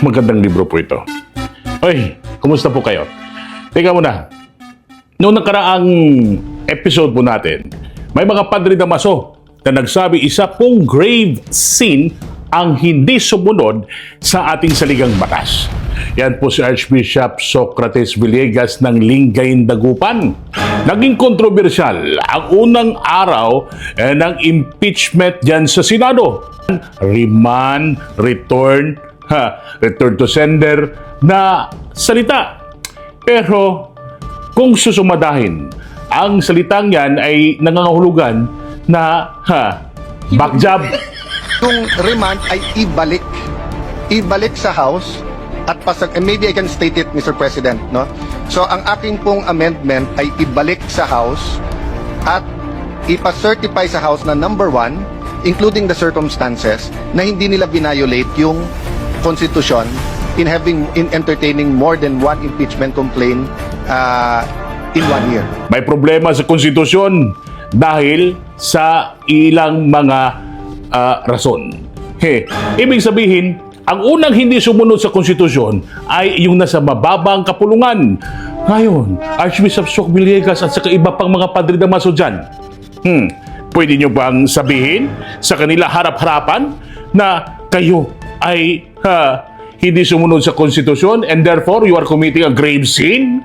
Magandang libro po ito. Oy, kumusta po kayo? Teka muna, noong nakaraang episode po natin, may mga padre damaso na nagsabi isa pong grave sin ang hindi sumunod sa ating saligang batas. Yan po si Archbishop Socrates Villegas ng Lingayen, Dagupan. Naging kontrobersyal ang unang araw ng impeachment dyan sa Senado. Remand, return to sender na salita. Pero kung susumadahin, ang salitang yan ay nangangahulugan na back job. Yung remand ay ibalik. Ibalik sa House at pasag, and maybe I can state it, Mr. President, no? So, ang aking pong amendment ay ibalik sa House at ipa-certify sa House na number 1, including the circumstances, na hindi nila binayolate yung Constitution in entertaining more than one impeachment complaint in 1 year. May problema sa konstitusyon dahil sa ilang mga rason. Ibig sabihin, ang unang hindi sumunod sa konstitusyon ay yung nasa mababang kapulungan. Ngayon, Archbishop Soc Villegas at saka iba pang mga padre damaso dyan. Pwede nyo bang sabihin sa kanila harap-harapan na kayo ay hindi sumunod sa konstitusyon and therefore you are committing a grave sin?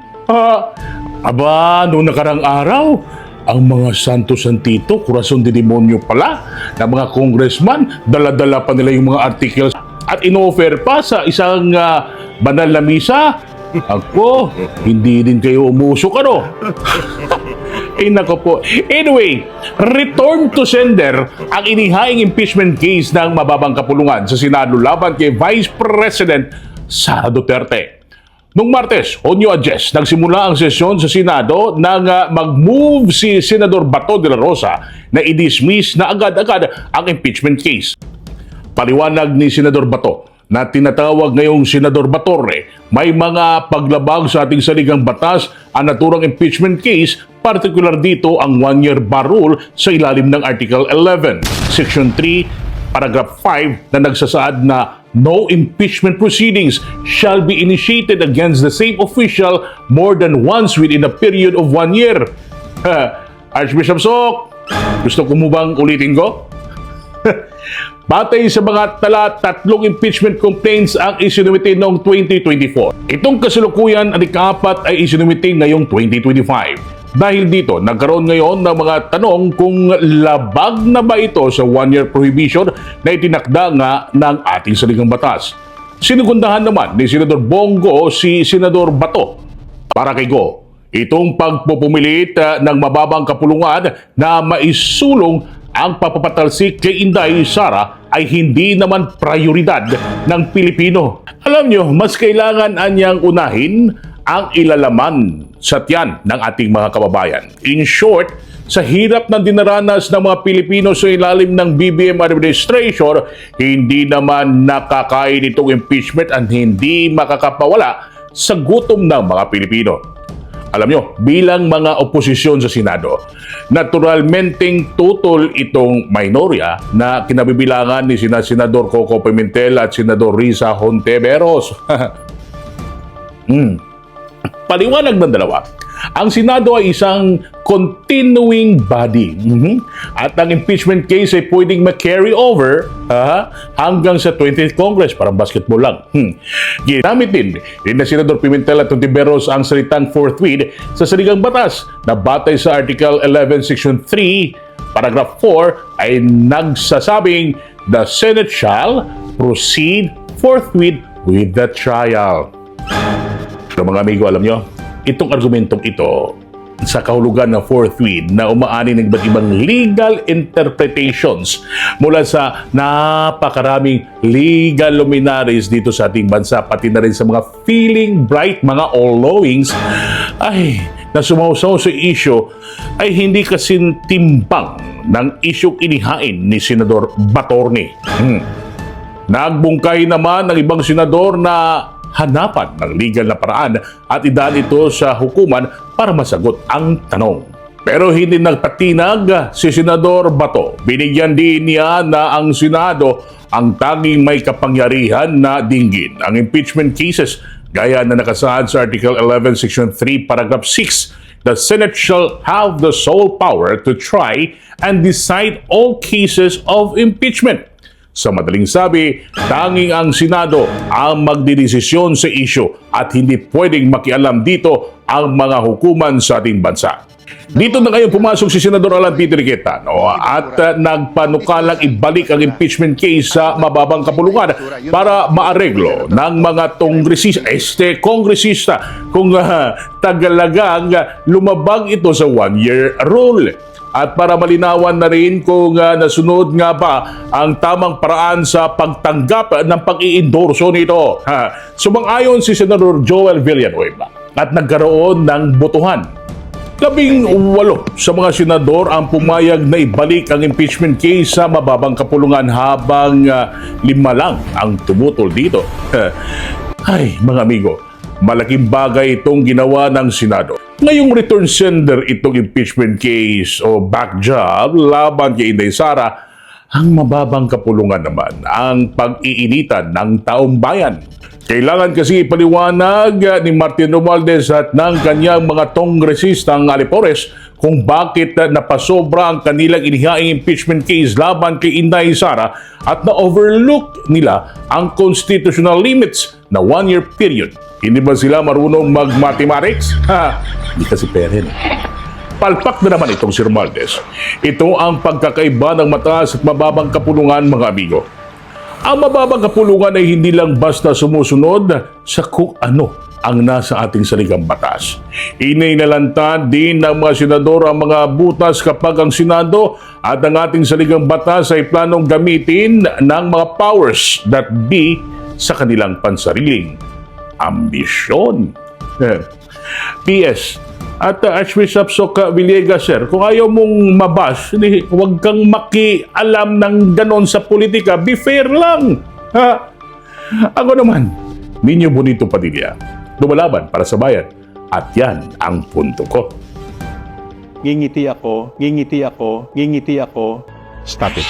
Aba, noong nakarang araw, ang mga santo-santito, kurason de demonyo pala, na mga congressman, dala-dala pa nila yung mga articles at in-offer pa sa isang banal na misa. Ako, hindi din kayo umusok, ano? Nako po. Anyway, return to sender ang inihaing impeachment case ng mababang kapulungan sa Senado laban kay Vice President Sara Duterte. Noong Martes, on New Address, nagsimula ang sesyon sa Senado nang mag-move si Senador Bato de la Rosa na i-dismiss na agad-agad ang impeachment case. Paliwanag ni Senador Bato na tinatawag ngayong Senador Batorre, may mga paglabag sa ating saligang batas ang naturang impeachment case, partikular dito ang 1-year bar rule sa ilalim ng Article 11, Section 3, Paragraph 5 na nagsasaad na no impeachment proceedings shall be initiated against the same official more than once within a period of 1 year. Archbishop Soc, gusto ko mo bang ulitin ko? Batay sa mga tatlong impeachment complaints ang isinumite noong 2024. Itong kasalukuyan at ikapat ay isinumite ngayong 2025. Dahil dito, nagkaroon ngayon ng mga tanong kung labag na ba ito sa 1-year prohibition na itinakda nga ng ating saligang batas. Sinugundahan naman ni Senador Bongo si Senador Bato. Para kay Go, itong pagpupumilit ng mababang kapulungan na maisulong ang papapatalsik kay Inday Sara ay hindi naman prioridad ng Pilipino. Alam nyo, mas kailangan anyang unahin ang ilalaman sa tiyan ng ating mga kababayan. In short, sa hirap ng dinaranas ng mga Pilipino sa ilalim ng BBM administration, hindi naman nakakain itong impeachment at hindi makakapawala sa gutom ng mga Pilipino. Alam nyo, bilang mga oposisyon sa Senado, naturalmenteng tutol itong minorya na kinabibilangan ni Senador Coco Pimentel at Senador Risa Hontiveros. Paliwanag ng dalawa, ang Senado ay isang continuing body. At ang impeachment case ay pwedeng ma-carry over hanggang sa 20th Congress, parang basketball lang. Ginamit din na Senador Pimentel at Hontiveros ang salitang forthwith sa saligang batas na batay sa Article 11, Section 3, Paragraph 4 ay nagsasabing the Senate shall proceed forthwith with the trial. So mga amigo, alam nyo, itong argumentong ito sa kahulugan ng forthwith na umaani ng iba't ibang legal interpretations mula sa napakaraming legal luminaries dito sa ating bansa, pati na rin sa mga feeling bright, mga all-knowings ay na sumausaw sa issue ay hindi kasintimbang ng isyong inihain ni Senador Batorne. Nagbungkay naman ng ibang senador na hanapan ng legal na paraan at idaan ito sa hukuman para masagot ang tanong. Pero hindi nagpatinag si Senador Bato. Binigyan din niya na ang Senado ang tanging may kapangyarihan na dinggin ang impeachment cases gaya na nakasaad sa Article 11, Section 3, Paragraph 6. The Senate shall have the sole power to try and decide all cases of impeachment. Sa madaling sabi, tanging ang Senado ang magdidesisyon sa issue at hindi pwedeng makialam dito ang mga hukuman sa ating bansa. Dito na ngayon pumasok si Senador Alan Peter Cayetano at nagpanukalang ibalik ang impeachment case sa mababang kapulungan para maareglo ng mga kongresista kung tagalagang lumabag ito sa one-year rule. At para malinawan na rin kung nasunod nga ba ang tamang paraan sa pagtanggap ng pag-iendorso nito. Sumang-ayon si Senador Joel Villanueva at nagkaroon ng botohan. 18 sa mga senador ang pumayag na ibalik ang impeachment case sa mababang kapulungan habang 5 lang ang tumutol dito. Ay, mga amigo, malaking bagay itong ginawa ng Senado. Ngayong return sender itong impeachment case o back job laban kay Inday Sara, ang mababang kapulungan naman ang pag-iinitan ng taong bayan. Kailangan kasi ipaliwanag ni Martin Romualdez at ng kanyang mga kongresistang alipores kung bakit napasobra ang kanilang inihaing impeachment case laban kay Inday Sara at na-overlook nila ang constitutional limits na 1-year period. Hindi ba sila marunong mag-mathematics? Hindi kasi pera. Palpak na naman itong si Romualdez. Ito ang pagkakaiba ng mataas at mababang kapulungan, mga amigo. Ang mababang kapulungan ay hindi lang basta sumusunod sa kung ano ang nasa ating saligang batas. Inailalantad din ng mga senador ang mga butas kapag ang Senado at ang ating saligang batas ay planong gamitin ng mga powers that be sa kanilang pansariling ambisyon. P.S. At Archbishop Soka Villegas, sir, kung ayaw mong mabash, huwag kang makialam ng ganon sa politika. Be fair lang. Ha? Ako naman, Ninyo Bonito Padilla, lumalaban para sa bayan. At yan ang punto ko. Ngingiti ako, ngingiti ako, ngingiti ako. Stop it.